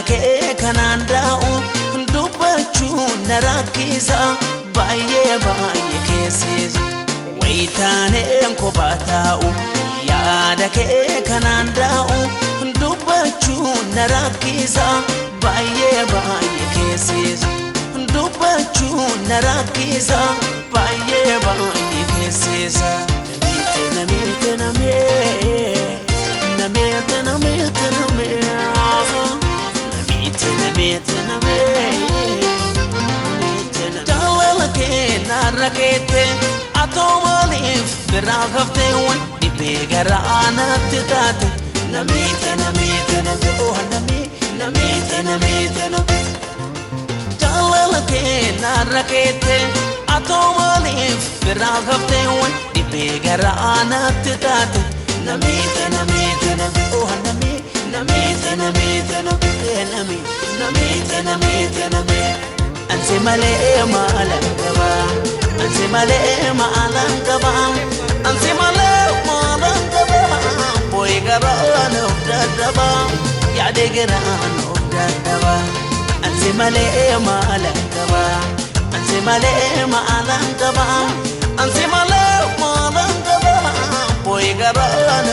ke kananda'u dubachu narakisa baye baye kesis waitane ko bata'u yaada ke kananda'u dubachu narakisa baye baye kesis dubachu narakisa baye baye kesis namite Rakete atomalif birafte wan dibegara anattate namite oh namite talake narakete atomalif birafte wan dibegara anattate namite oh namite anse male malangaba anse male malangaba anse male malangaba boy garano dadaba ya de garano dadaba anse male malangaba anse male malangaba anse male malangaba boy garano